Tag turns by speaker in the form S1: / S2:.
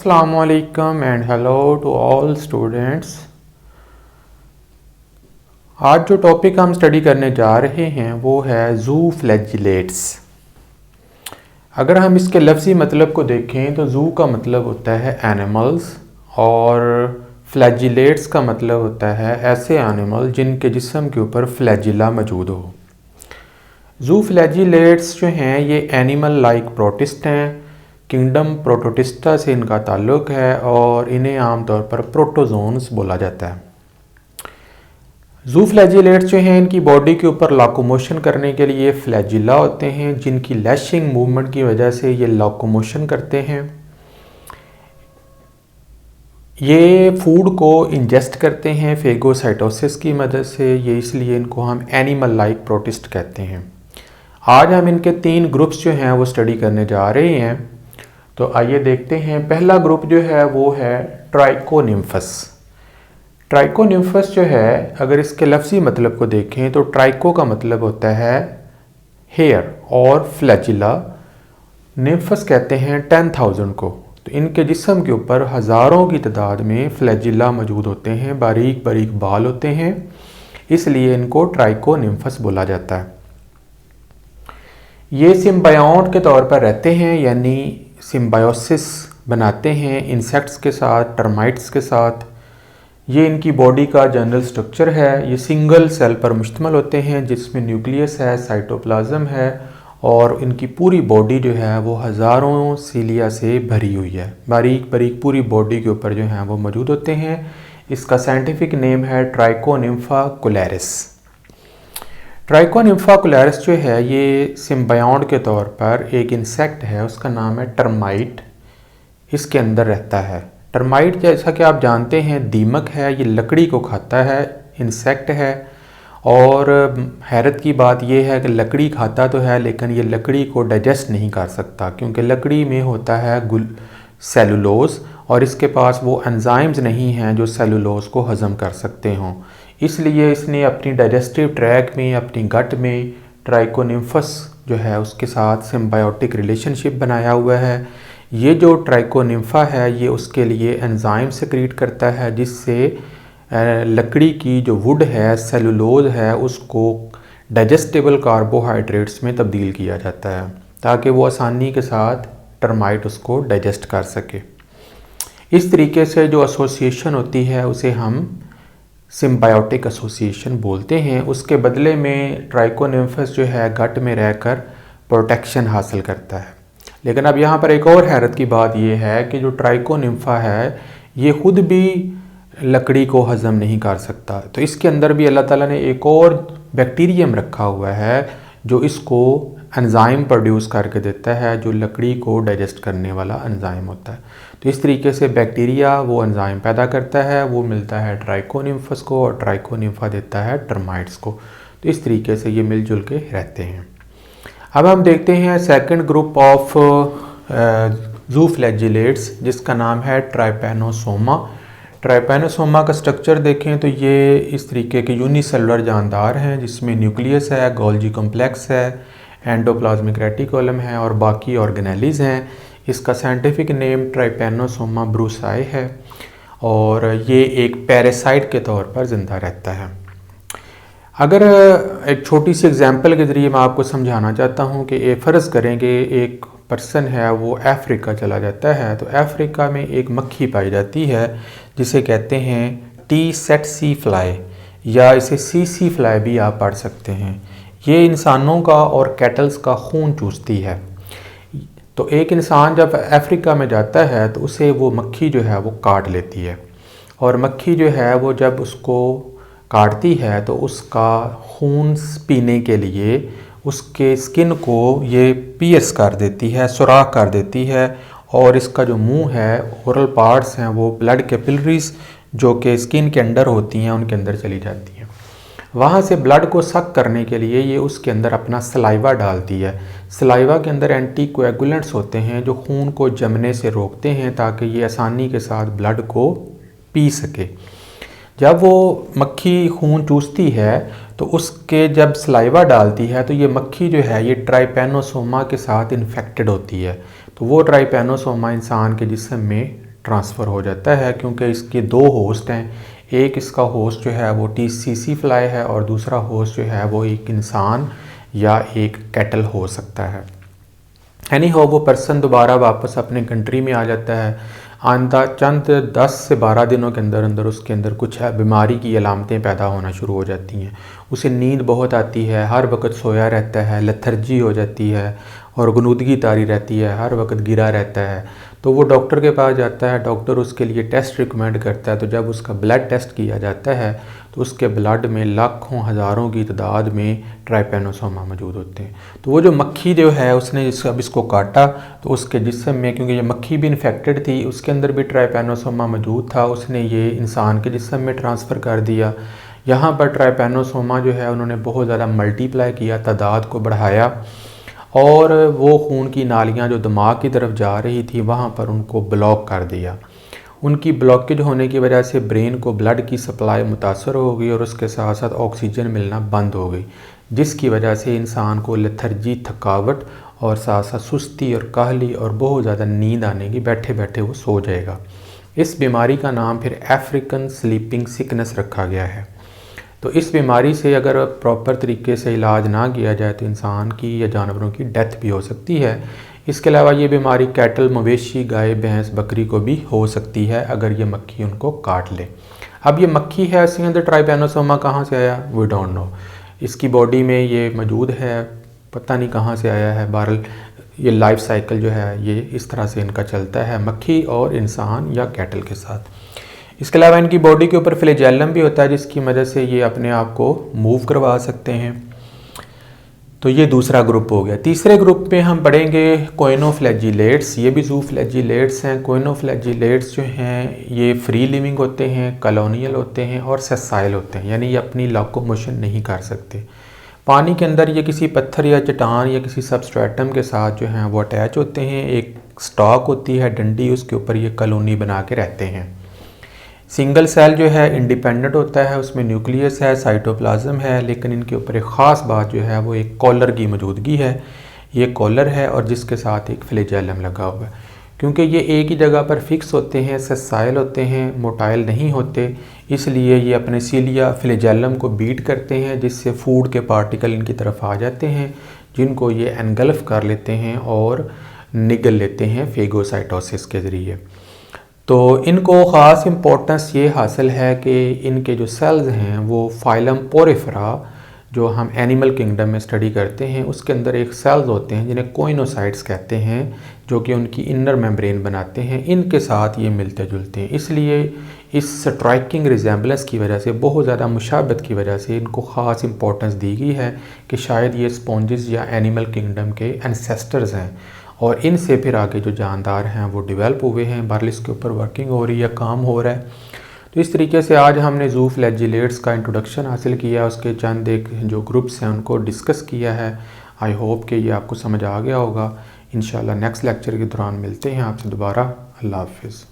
S1: Assalamualaikum and hello to all students। आज जो topic हम स्टडी करने जा रहे हैं वो है जू फ्लैजिलेट्स। अगर हम इसके लफ्ज़ी मतलब को देखें तो जू का मतलब होता है एनिमल्स और फ्लैजिलेट्स का मतलब होता है ऐसे एनिमल जिनके जिस्म के ऊपर फ्लैजिला मौजूद हो। जू फ्लैजिलेट्स जो हैं ये एनिमल लाइक प्रोटिस्ट हैं। किंगडम प्रोटोटिस्टा से इनका ताल्लुक़ है और इन्हें आमतौर पर प्रोटोजोन्स बोला जाता है। जू फ्लैजिलेट्स जो हैं इनकी बॉडी के ऊपर लोकोमोशन करने के लिए फ्लैजिला होते हैं जिनकी लैशिंग मूवमेंट की वजह से ये लोकोमोशन करते हैं। ये फूड को इंजेस्ट करते हैं फेगोसाइटोसिस की मदद से, ये इसलिए इनको हम एनिमल लाइक प्रोटिस्ट कहते हैं। आज हम इनके 3 ग्रुप्स जो हैं वो स्टडी करने जा रहे हैं। तो आइए देखते हैं। पहला ग्रुप जो है वो है ट्राइकोनिम्फस। ट्राइकोनिम्फस जो है अगर इसके लफ्ज़ी मतलब को देखें तो ट्राइको का मतलब होता है हेयर और फ्लैजिला निम्फस कहते हैं 10,000 को। तो इनके जिस्म के ऊपर हज़ारों की तादाद में फ्लैजिला मौजूद होते हैं, बारीक बारीक बाल होते हैं, इसलिए इनको ट्राइकोनिम्फस बोला जाता है। ये सिम्बायोट के तौर पर रहते हैं, यानी सिम्बायोसिस बनाते हैं इंसेक्ट्स के साथ, टर्माइट्स के साथ। ये इनकी बॉडी का जनरल स्ट्रक्चर है। ये सिंगल सेल पर मुश्तमिल होते हैं जिसमें न्यूक्लियस है, साइटोप्लाज्म है और इनकी पूरी बॉडी जो है वो हज़ारों सीलिया से भरी हुई है। बारीक बारीक पूरी बॉडी के ऊपर जो है वो मौजूद होते हैं। इसका साइंटिफिक नेम है ट्राइकोनिम्फा कुलैरिस। ट्राइकोनिम्फा कुलैरिस जो है ये सिम्बायोट के तौर पर एक इंसेक्ट है, उसका नाम है टर्माइट, इसके अंदर रहता है। टर्माइट जैसा कि आप जानते हैं दीमक है, ये लकड़ी को खाता है, इंसेक्ट है। और हैरत की बात यह है कि लकड़ी खाता तो है लेकिन ये लकड़ी को डाइजेस्ट नहीं कर सकता क्योंकि लकड़ी में होता है सेलुलोज और इसके पास वो एंजाइम्स नहीं हैं जो सेलुलोज को हज़म कर सकते हों। इसलिए इसने अपनी डाइजेस्टिव ट्रैक में, अपनी गट में ट्राइकोनिम्फस जो है उसके साथ सिम्बायोटिक रिलेशनशिप बनाया हुआ है। ये जो ट्राइकोनिम्फा है ये उसके लिए एंजाइम सेक्रीट करता है जिससे लकड़ी की जो वुड है, सेलुलोज है, उसको डाइजेस्टेबल कार्बोहाइड्रेट्स में तब्दील किया जाता है ताकि वो आसानी के साथ टर्माइट उसको डाइजेस्ट कर सके। इस तरीके से जो एसोसिएशन होती है उसे हम सिम्बायोटिक एसोसिएशन बोलते हैं। उसके बदले में ट्राइकोनिम्फस जो है गट में रहकर प्रोटेक्शन हासिल करता है। लेकिन अब यहाँ पर एक और हैरत की बात यह है कि जो ट्राइकोनिम्फा है ये खुद भी लकड़ी को हज़म नहीं कर सकता। तो इसके अंदर भी अल्लाह ताला ने एक और बैक्टीरियम रखा हुआ है जो इसको एंजाइम प्रोड्यूस करके देता है, जो लकड़ी को डाइजेस्ट करने वाला एंजाइम होता है। तो इस तरीके से बैक्टीरिया वो एंजाइम पैदा करता है, वो मिलता है ट्राइकोनिम्फस को और ट्राइकोनिम्फा देता है टर्माइट्स को। तो इस तरीके से ये मिलजुल के रहते हैं। अब हम देखते हैं सेकंड ग्रुप ऑफ जू फ्लैजिलेट्स जिसका नाम है ट्राइपैनोसोमा। ट्राइपैनोसोमा का स्ट्रक्चर देखें तो ये इस तरीके के यूनिसेलुलर जानदार हैं जिसमें न्यूक्लियस है, गोल्जी कॉम्प्लेक्स है, एंडोप्लाज्मिक रेटिकुलम है और बाकी ऑर्गेनेलीज हैं। इसका साइंटिफिक नेम ट्राइपैनोसोमा ब्रूसाई है और ये एक पैरासाइट के तौर पर ज़िंदा रहता है। अगर एक छोटी सी एग्जांपल के ज़रिए मैं आपको समझाना चाहता हूँ कि फ़र्ज़ करेंगे एक पर्सन है वो अफ्रीका चला जाता है। तो अफ्रीका में एक मक्खी पाई जाती है जिसे कहते हैं टी सेटसी फ्लाई या इसे सीसी फ्लाई भी आप पढ़ सकते हैं। ये इंसानों का और कैटल्स का खून चूसती है। तो एक इंसान जब अफ्रीका में जाता है तो उसे वो मक्खी जो है वो काट लेती है और मक्खी जो है वो जब उसको काटती है तो उसका खून पीने के लिए उसके स्किन को ये पियर्स कर देती है, सुराख कर देती है और इसका जो मुंह है, ओरल पार्ट्स हैं, वो ब्लड कैपिलरीज जो कि स्किन के अंदर होती हैं उनके अंदर चली जाती हैं। वहाँ से ब्लड को सक करने के लिए ये उसके अंदर अपना सलाइवा डालती है। सलाइवा के अंदर एंटीकोएगुलेंट्स होते हैं जो खून को जमने से रोकते हैं ताकि ये आसानी के साथ ब्लड को पी सके। जब वो मक्खी खून चूसती है तो उसके जब सलाइवा डालती है तो ये मक्खी जो है ये ट्राइपैनोसोमा के साथ इन्फेक्टेड होती है। तो वो ट्राइपैनोसोमा इंसान के जिस्म में ट्रांसफ़र हो जाता है, क्योंकि इसके दो होस्ट हैं। एक इसका होस्ट जो है वो TCC फ्लाई है और दूसरा होस्ट जो है वो एक इंसान या एक कैटल हो सकता है। एनी हो, वो पर्सन दोबारा वापस अपने कंट्री में आ जाता है। आंदा चंद 10 से 12 दिनों के अंदर अंदर उसके अंदर कुछ बीमारी की अलामतें पैदा होना शुरू हो जाती हैं। उसे नींद बहुत आती है, हर वक्त सोया रहता है, लेथर्जी हो जाती है और गुनूदगी तारी रहती है, हर वक्त गिरा रहता है। तो वो डॉक्टर के पास जाता है, डॉक्टर उसके लिए टेस्ट रिकमेंड करता है। तो जब उसका ब्लड टेस्ट किया जाता है तो उसके ब्लड में लाखों हज़ारों की तादाद में ट्राइपेनोसोमा मौजूद होते हैं। तो वो जो मक्खी जो है उसने अब इसको काटा, तो उसके जिस्म में, क्योंकि ये मक्खी भी इन्फेक्टेड थी, उसके अंदर भी ट्राइपेनोसोमा मौजूद था, उसने ये इंसान के जिस्म में ट्रांसफ़र कर दिया। यहाँ पर ट्राइपेनोसोमा जो है उन्होंने बहुत ज़्यादा मल्टीप्लाई किया, तादाद को बढ़ाया और वो खून की नालियाँ जो दिमाग की तरफ जा रही थी वहाँ पर उनको ब्लॉक कर दिया। उनकी ब्लॉकेज होने की वजह से ब्रेन को ब्लड की सप्लाई मुतासर हो गई और उसके साथ साथ ऑक्सीजन मिलना बंद हो गई, जिसकी वजह से इंसान को लेथर्जी, थकावट और साथ साथ सुस्ती और काहली और बहुत ज़्यादा नींद आने की, बैठे बैठे वो सो जाएगा। इस बीमारी का नाम फिर अफ्रीकन स्लीपिंग सिकनेस रखा गया है। तो इस बीमारी से अगर प्रॉपर तरीके से इलाज ना किया जाए तो इंसान की या जानवरों की डेथ भी हो सकती है। इसके अलावा ये बीमारी कैटल, मवेशी, गाय, भैंस, बकरी को भी हो सकती है अगर ये मक्खी उनको काट ले। अब ये मक्खी है, इसके अंदर ट्राइपेनोसोमा कहाँ से आया, वी डोंट नो। इसकी बॉडी में ये मौजूद है, पता नहीं कहाँ से आया है। बहरहाल ये लाइफ साइकिल जो है ये इस तरह से इनका चलता है, मक्खी और इंसान या कैटल के साथ। इसके अलावा इनकी बॉडी के ऊपर फ्लैजेलम भी होता है, जिसकी मदद से ये अपने आप को मूव करवा सकते हैं। तो ये दूसरा ग्रुप हो गया। तीसरे ग्रुप में हम पढ़ेंगे कोइनोफ्लैजिलेट्स। ये भी जू फ्लैजिलेट्स हैं। कोइनोफ्लैजिलेट्स जो हैं ये फ्री लिविंग होते हैं, कॉलोनियल होते हैं और सेसाइल होते हैं, यानी ये अपनी लोकोमोशन नहीं कर सकते। पानी के अंदर ये किसी पत्थर या चट्टान या किसी सबस्ट्रेटम के साथ जो हैं वो अटैच होते हैं। एक स्टॉक होती है, डंडी, उसके ऊपर ये कॉलोनी बना के रहते हैं। सिंगल सेल जो है इंडिपेंडेंट होता है, उसमें न्यूक्लियस है, साइटोप्लाज्म है, लेकिन इनके ऊपर एक ख़ास बात जो है वो एक कॉलर की मौजूदगी है। ये कॉलर है और जिसके साथ एक फ्लैजेलम लगा हुआ है। क्योंकि ये एक ही जगह पर फिक्स होते हैं, सेसाइल होते हैं, मोटाइल नहीं होते, इसलिए ये अपने सीलिया फ्लैजेलम को बीट करते हैं, जिससे फूड के पार्टिकल इनकी तरफ आ जाते हैं, जिनको ये एनगल्फ कर लेते हैं और निगल लेते हैं फेगोसाइटोसिस के ज़रिए। तो इनको ख़ास इम्पोर्टेंस ये हासिल है कि इनके जो सेल्स हैं वो फाइलम पोरिफेरा, जो हम एनिमल किंगडम में स्टडी करते हैं, उसके अंदर एक सेल्स होते हैं जिन्हें कोइनोसाइट्स कहते हैं, जो कि उनकी इनर मेम्ब्रेन बनाते हैं। इनके साथ ये मिलते जुलते हैं, इसलिए इस स्ट्राइकिंग रिजेंबलेंस की वजह से, बहुत ज़्यादा मुशाबत की वजह से इनको ख़ास इंपॉर्टेंस दी गई है कि शायद ये स्पॉन्जेस या एनिमल किंगडम के एंसेस्टर्स हैं और इनसे फिर आगे जो जानदार हैं वो डेवलप हुए हैं। बहरहाल इसके ऊपर वर्किंग हो रही है, काम हो रहा है। तो इस तरीके से आज हमने जू फ्लैजिलेट्स का इंट्रोडक्शन हासिल किया, उसके चंद एक जो ग्रुप्स हैं उनको डिस्कस किया है। आई होप कि ये आपको समझ आ गया होगा। इंशाल्लाह नेक्स्ट लेक्चर के दौरान मिलते हैं आपसे दोबारा। अल्लाह हाफिज़।